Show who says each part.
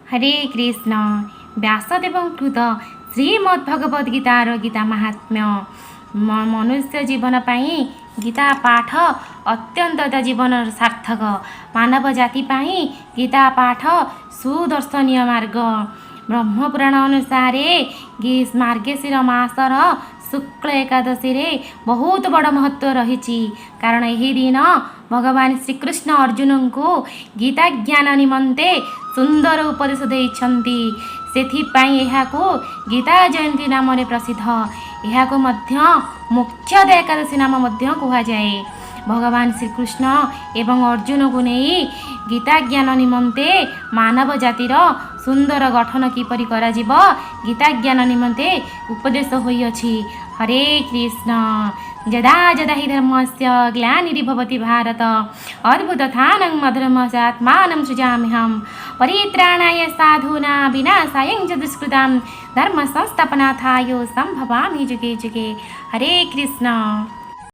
Speaker 1: हरे कृष्ण। व्यासदेव कृत श्रीमद्भगवद्गीतार गीता महात्म्य मनुष्य जीवन पाई गीता पाठ अत्यंत जीवन सार्थक। मानव जाति पाई गीता पाठ सुदर्शनीय मार्ग। ब्रह्मपुराण अनुसार मार्गशीर मासर शुक्ल एकादशी रे बहुत बड़ महत्व रही, कारण यही दिन भगवान श्रीकृष्ण अर्जुन को गीता ज्ञान निमंते सुंदर उपदेश देइछन्ति। सेथिपाई एहाको गीता जयंती नाम प्रसिद्ध। एहाको मध्य मुख्य एकादशी नाम मध्य कहा जाए। भगवान श्रीकृष्ण एवं अर्जुन को नहीं गीता ज्ञान निमंते मानव जातिर सुंदर गठन किपरि कराजिब गीता ज्ञान निमंते उपदेश होइअछि। हरे कृष्ण। यदा यदा हि धर्मस्य ग्लानिर्भवति भारत अद्भुतथानं मधुरमसात्मानं सृजाम्यहं परित्राणाय साधूनां विनाशाय च दुष्कृतां धर्म संस्थापनार्थाय सम्भवामि जुगे जुगे। हरे कृष्ण।